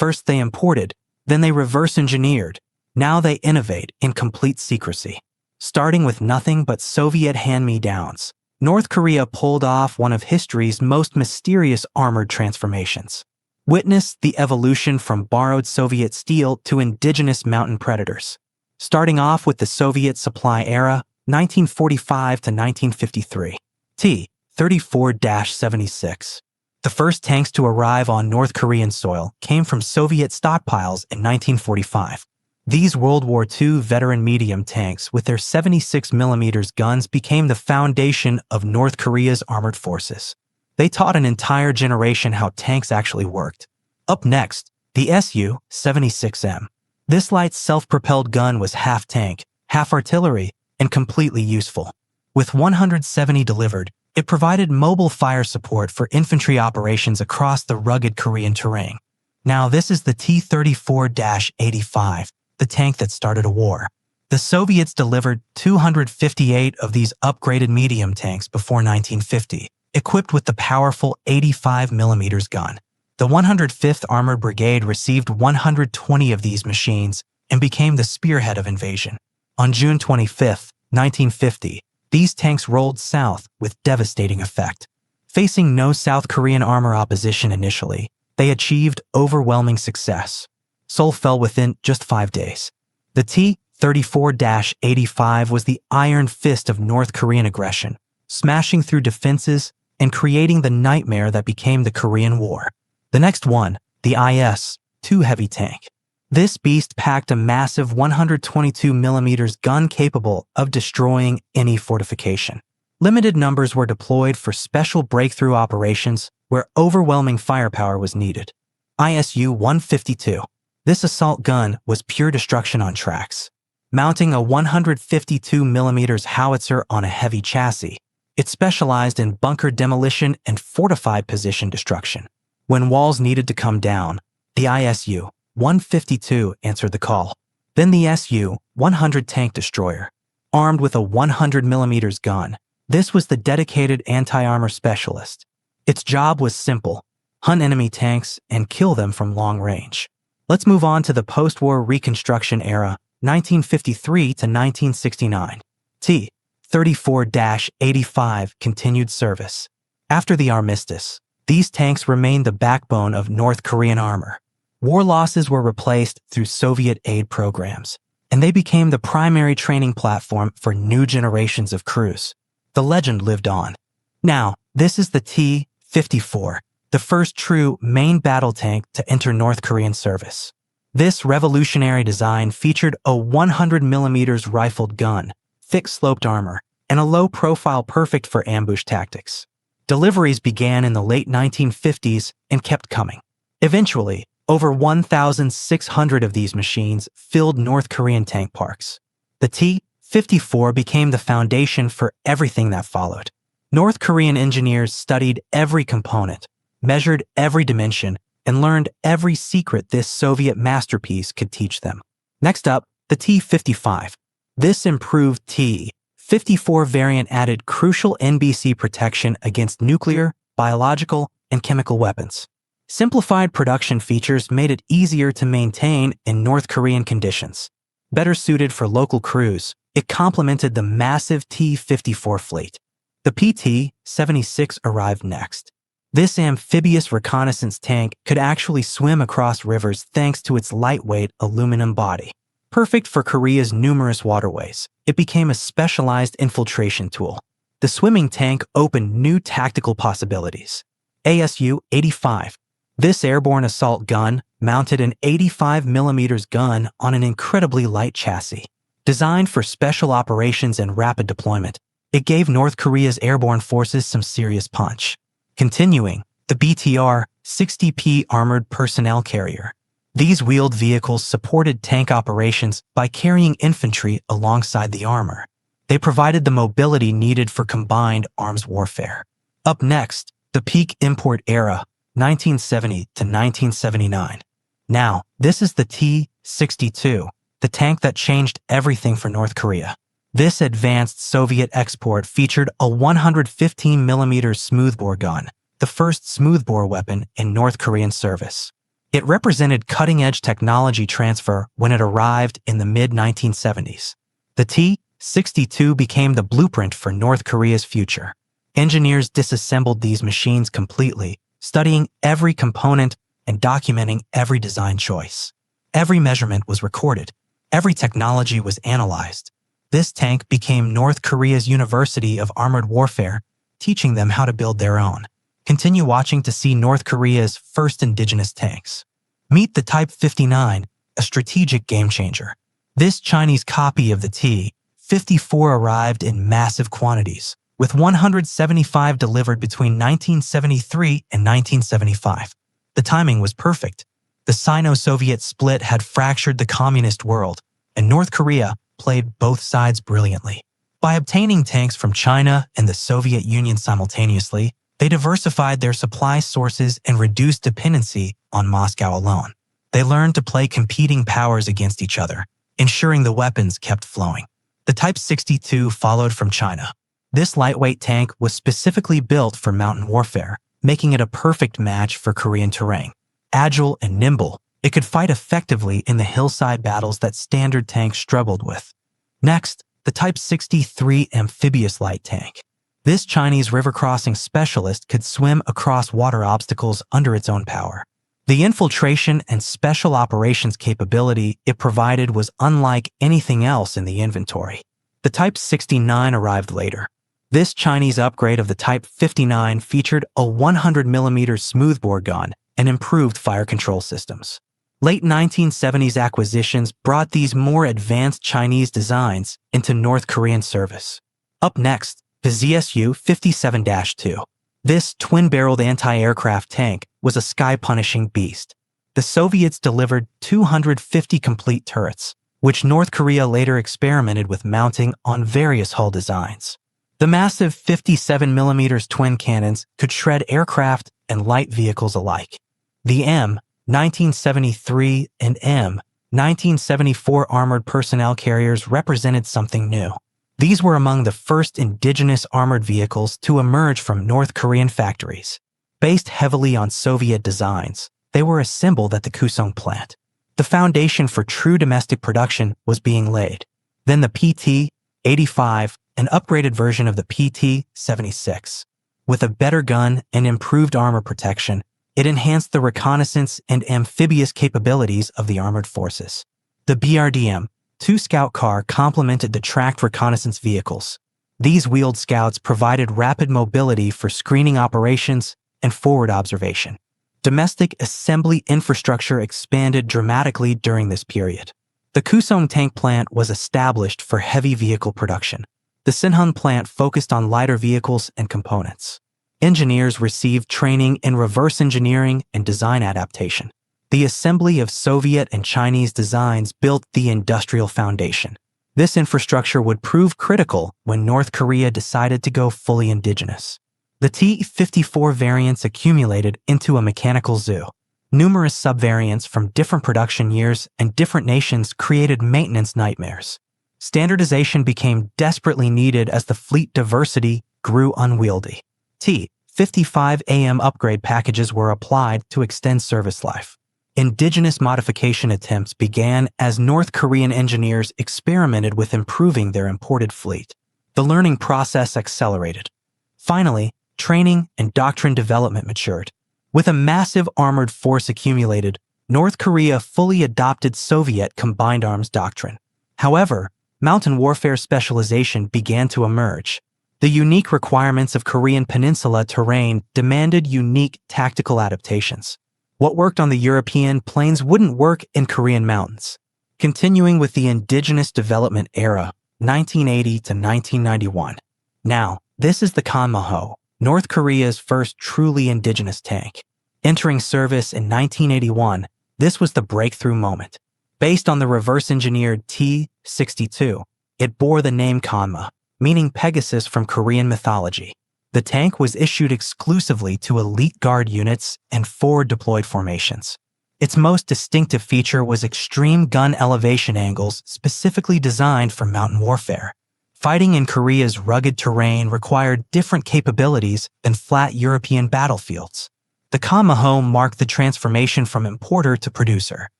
First they imported, then they reverse-engineered. Now they innovate in complete secrecy. Starting with nothing but Soviet hand-me-downs, North Korea pulled off one of history's most mysterious armored transformations. Witness the evolution from borrowed Soviet steel to indigenous mountain predators. Starting off with the Soviet supply era, 1945 to 1953. T-34-76. The first tanks to arrive on North Korean soil came from Soviet stockpiles in 1945. These World War II veteran medium tanks with their 76mm guns became the foundation of North Korea's armored forces. They taught an entire generation how tanks actually worked. Up next, the Su-76M. This light self-propelled gun was half tank, half artillery, and completely useful. With 170 delivered, it provided mobile fire support for infantry operations across the rugged Korean terrain. Now this is the T-34-85, the tank that started a war. The Soviets delivered 258 of these upgraded medium tanks before 1950, equipped with the powerful 85mm gun. The 105th Armored Brigade received 120 of these machines and became the spearhead of invasion. On June 25, 1950, these tanks rolled south with devastating effect. Facing no South Korean armor opposition initially, they achieved overwhelming success. Seoul fell within just 5 days. The T-34-85 was the iron fist of North Korean aggression, smashing through defenses and creating the nightmare that became the Korean War. The next one, the IS-2 heavy tank. This beast packed a massive 122mm gun capable of destroying any fortification. Limited numbers were deployed for special breakthrough operations where overwhelming firepower was needed. ISU-152. This assault gun was pure destruction on tracks. Mounting a 152mm howitzer on a heavy chassis, it specialized in bunker demolition and fortified position destruction. When walls needed to come down, the ISU-152 answered the call. Then the Su-100 tank destroyer, armed with a 100mm gun. This was the dedicated anti-armor specialist. Its job was simple: hunt enemy tanks and kill them from long range. Let's move on to the post-war Reconstruction era, 1953 to 1969. T-34-85 continued service. After the armistice, these tanks remained the backbone of North Korean armor. War losses were replaced through Soviet aid programs, and they became the primary training platform for new generations of crews. The legend lived on. Now, this is the T-54, the first true main battle tank to enter North Korean service. This revolutionary design featured a 100mm rifled gun, thick sloped armor, and a low profile perfect for ambush tactics. Deliveries began in the late 1950s and kept coming. Eventually, over 1,600 of these machines filled North Korean tank parks. The T-54 became the foundation for everything that followed. North Korean engineers studied every component, measured every dimension, and learned every secret this Soviet masterpiece could teach them. Next up, the T-55. This improved T-54 variant added crucial NBC protection against nuclear, biological, and chemical weapons. Simplified production features made it easier to maintain in North Korean conditions. Better suited for local crews, it complemented the massive T-54 fleet. The PT-76 arrived next. This amphibious reconnaissance tank could actually swim across rivers thanks to its lightweight aluminum body. Perfect for Korea's numerous waterways, it became a specialized infiltration tool. The swimming tank opened new tactical possibilities. ASU-85. This airborne assault gun mounted an 85mm gun on an incredibly light chassis. Designed for special operations and rapid deployment, it gave North Korea's airborne forces some serious punch. Continuing, the BTR-60P Armored Personnel Carrier. These wheeled vehicles supported tank operations by carrying infantry alongside the armor. They provided the mobility needed for combined arms warfare. Up next, the peak import era, 1970 to 1979. Now, this is the T-62, the tank that changed everything for North Korea. This advanced Soviet export featured a 115mm smoothbore gun, the first smoothbore weapon in North Korean service. It represented cutting-edge technology transfer when it arrived in the mid-1970s. The T-62 became the blueprint for North Korea's future. Engineers disassembled these machines completely, studying every component and documenting every design choice. Every measurement was recorded. Every technology was analyzed. This tank became North Korea's University of Armored Warfare, teaching them how to build their own. Continue watching to see North Korea's first indigenous tanks. Meet the Type 59, a strategic game-changer. This Chinese copy of the T-54 arrived in massive quantities, with 175 delivered between 1973 and 1975. The timing was perfect. The Sino-Soviet split had fractured the communist world, and North Korea played both sides brilliantly. By obtaining tanks from China and the Soviet Union simultaneously, they diversified their supply sources and reduced dependency on Moscow alone. They learned to play competing powers against each other, ensuring the weapons kept flowing. The Type 62 followed from China. This lightweight tank was specifically built for mountain warfare, making it a perfect match for Korean terrain. Agile and nimble, it could fight effectively in the hillside battles that standard tanks struggled with. Next, the Type 63 amphibious light tank. This Chinese river-crossing specialist could swim across water obstacles under its own power. The infiltration and special operations capability it provided was unlike anything else in the inventory. The Type 69 arrived later. This Chinese upgrade of the Type 59 featured a 100mm smoothbore gun and improved fire control systems. Late 1970s acquisitions brought these more advanced Chinese designs into North Korean service. Up next, the ZSU-57-2. This twin-barreled anti-aircraft tank was a sky-punishing beast. The Soviets delivered 250 complete turrets, which North Korea later experimented with mounting on various hull designs. The massive 57mm twin cannons could shred aircraft and light vehicles alike. The M-1973 and M-1974 armored personnel carriers represented something new. These were among the first indigenous armored vehicles to emerge from North Korean factories. Based heavily on Soviet designs, they were assembled at the Kusong plant. The foundation for true domestic production was being laid. Then the PT-85, an upgraded version of the PT-76. With a better gun and improved armor protection, it enhanced the reconnaissance and amphibious capabilities of the armored forces. The BRDM-2 Scout car complemented the tracked reconnaissance vehicles. These wheeled scouts provided rapid mobility for screening operations and forward observation. Domestic assembly infrastructure expanded dramatically during this period. The Kusong tank plant was established for heavy vehicle production. The Sinhun plant focused on lighter vehicles and components. Engineers received training in reverse engineering and design adaptation. The assembly of Soviet and Chinese designs built the industrial foundation. This infrastructure would prove critical when North Korea decided to go fully indigenous. The T-54 variants accumulated into a mechanical zoo. Numerous subvariants from different production years and different nations created maintenance nightmares. Standardization became desperately needed as the fleet diversity grew unwieldy. T-55AM upgrade packages were applied to extend service life. Indigenous modification attempts began as North Korean engineers experimented with improving their imported fleet. The learning process accelerated. Finally, training and doctrine development matured. With a massive armored force accumulated, North Korea fully adopted Soviet combined arms doctrine. However, mountain warfare specialization began to emerge. The unique requirements of Korean peninsula terrain demanded unique tactical adaptations. What worked on the European plains wouldn't work in Korean mountains. Continuing with the indigenous development era, 1980 to 1991. Now, this is the Kanmaho, North Korea's first truly indigenous tank. Entering service in 1981, this was the breakthrough moment. Based on the reverse-engineered T-62, it bore the name Kanma, meaning Pegasus from Korean mythology. The tank was issued exclusively to elite guard units and forward-deployed formations. Its most distinctive feature was extreme gun elevation angles specifically designed for mountain warfare. Fighting in Korea's rugged terrain required different capabilities than flat European battlefields. The Kanmaho marked the transformation from importer to producer.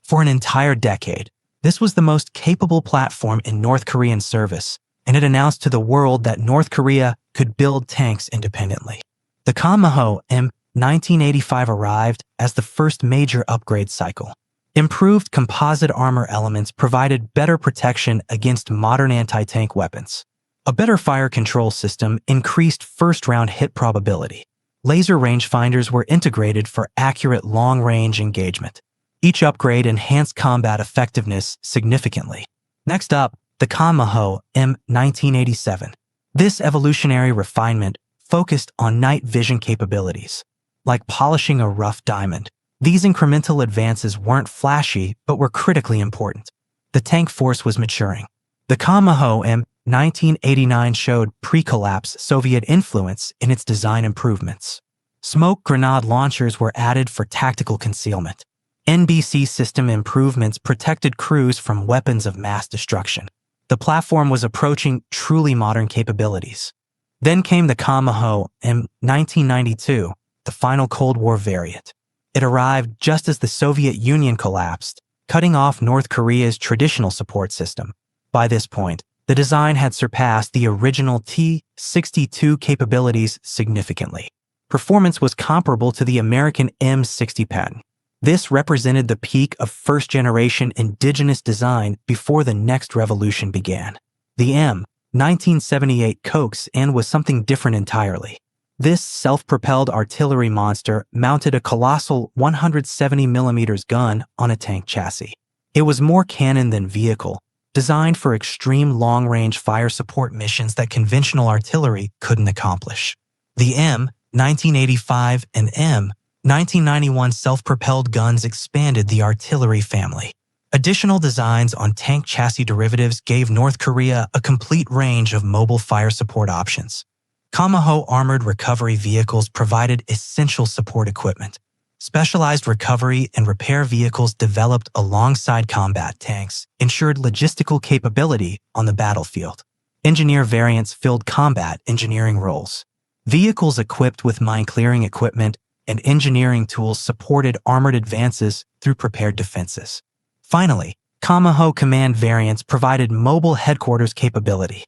For an entire decade, this was the most capable platform in North Korean service, and it announced to the world that North Korea could build tanks independently. The Kanmaho M1985 arrived as the first major upgrade cycle. Improved composite armor elements provided better protection against modern anti-tank weapons. A better fire control system increased first-round hit probability. Laser rangefinders were integrated for accurate long-range engagement. Each upgrade enhanced combat effectiveness significantly. Next up, the Kanmaho M1987. This evolutionary refinement focused on night vision capabilities. Like polishing a rough diamond, these incremental advances weren't flashy but were critically important. The tank force was maturing. The Kanmaho M1989 showed pre-collapse Soviet influence in its design improvements. Smoke grenade launchers were added for tactical concealment. NBC system improvements protected crews from weapons of mass destruction. The platform was approaching truly modern capabilities. Then came the Kanmaho M1992, the final Cold War variant. It arrived just as the Soviet Union collapsed, cutting off North Korea's traditional support system. By this point, the design had surpassed the original T-62 capabilities significantly. Performance was comparable to the American M60 patent. This represented the peak of first-generation indigenous design before the next revolution began. The M1978 coax and was something different entirely. This self-propelled artillery monster mounted a colossal 170mm gun on a tank chassis. It was more cannon than vehicle, designed for extreme long-range fire support missions that conventional artillery couldn't accomplish. The M1985 and M1991 self-propelled guns expanded the artillery family. Additional designs on tank chassis derivatives gave North Korea a complete range of mobile fire support options. Kanmaho armored recovery vehicles provided essential support equipment. Specialized recovery and repair vehicles developed alongside combat tanks ensured logistical capability on the battlefield. Engineer variants filled combat engineering roles. Vehicles equipped with mine-clearing equipment and engineering tools supported armored advances through prepared defenses. Finally, Kanmaho command variants provided mobile headquarters capability.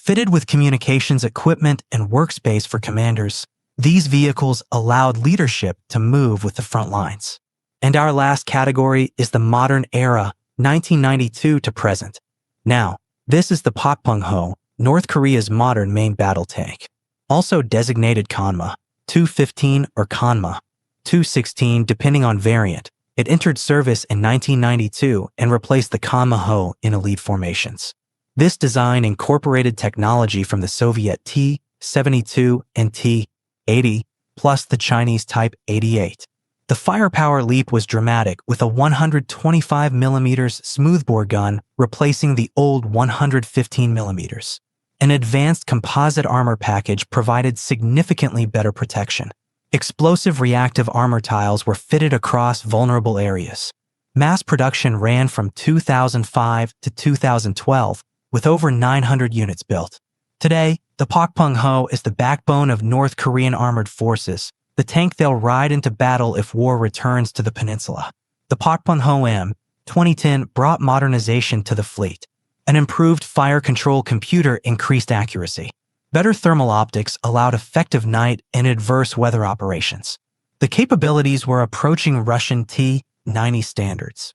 Fitted with communications equipment and workspace for commanders, these vehicles allowed leadership to move with the front lines. And our last category is the modern era, 1992 to present. Now, this is the Pakpungho, North Korea's modern main battle tank. Also designated Kanma 215 or Kanma 216 depending on variant, it entered service in 1992 and replaced the Kanmaho in elite formations. This design incorporated technology from the Soviet T-72 and T-80, plus the Chinese Type 88. The firepower leap was dramatic, with a 125mm smoothbore gun replacing the old 115mm. An advanced composite armor package provided significantly better protection. Explosive reactive armor tiles were fitted across vulnerable areas. Mass production ran from 2005 to 2012, with over 900 units built. Today, the Pakpungho is the backbone of North Korean armored forces, the tank they'll ride into battle if war returns to the peninsula. The Pakpungho M2010 brought modernization to the fleet. An improved fire control computer increased accuracy. Better thermal optics allowed effective night and adverse weather operations. The capabilities were approaching Russian T-90 standards.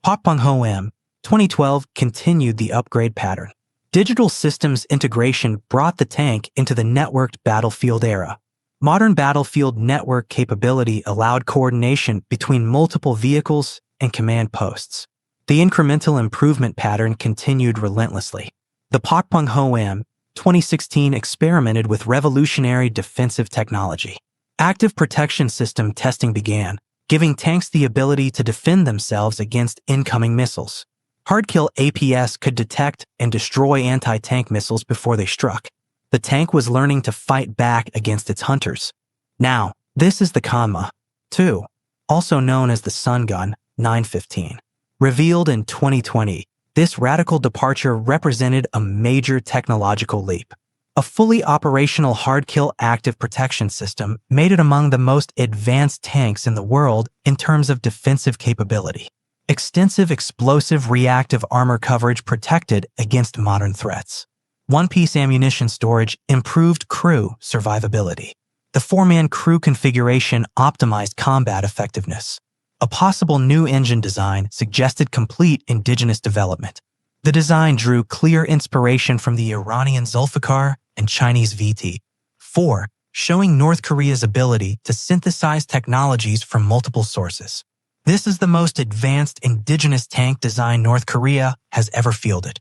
Pakpungho M2012 continued the upgrade pattern. Digital systems integration brought the tank into the networked battlefield era. Modern battlefield network capability allowed coordination between multiple vehicles and command posts. The incremental improvement pattern continued relentlessly. The Pakpungho M2016 experimented with revolutionary defensive technology. Active protection system testing began, giving tanks the ability to defend themselves against incoming missiles. Hardkill APS could detect and destroy anti-tank missiles before they struck. The tank was learning to fight back against its hunters. Now, this is the Kanma 2, also known as the Sun Gun 915. Revealed in 2020, this radical departure represented a major technological leap. A fully operational hard-kill active protection system made it among the most advanced tanks in the world in terms of defensive capability. Extensive explosive reactive armor coverage protected against modern threats. One-piece ammunition storage improved crew survivability. The four-man crew configuration optimized combat effectiveness. A possible new engine design suggested complete indigenous development. The design drew clear inspiration from the Iranian Zulfikar and Chinese VT-4, showing North Korea's ability to synthesize technologies from multiple sources. This is the most advanced indigenous tank design North Korea has ever fielded.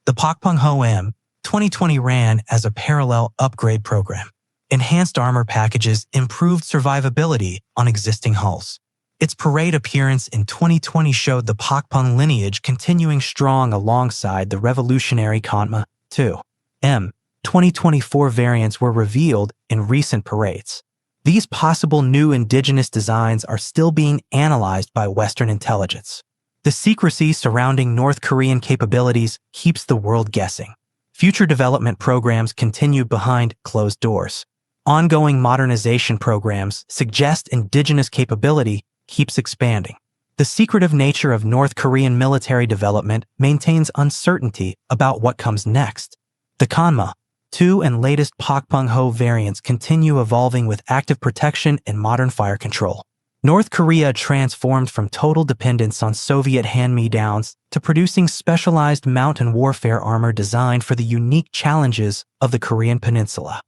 The Pakpong-ho M2020 ran as a parallel upgrade program. Enhanced armor packages improved survivability on existing hulls. Its parade appearance in 2020 showed the Pakpong lineage continuing strong alongside the revolutionary Kanma II. M2024 variants were revealed in recent parades. These possible new indigenous designs are still being analyzed by Western intelligence. The secrecy surrounding North Korean capabilities keeps the world guessing. Future development programs continue behind closed doors. Ongoing modernization programs suggest indigenous capability keeps expanding. The secretive nature of North Korean military development maintains uncertainty about what comes next. The Kanma II and latest Pakpong-ho variants continue evolving with active protection and modern fire control. North Korea transformed from total dependence on Soviet hand-me-downs to producing specialized mountain warfare armor designed for the unique challenges of the Korean Peninsula.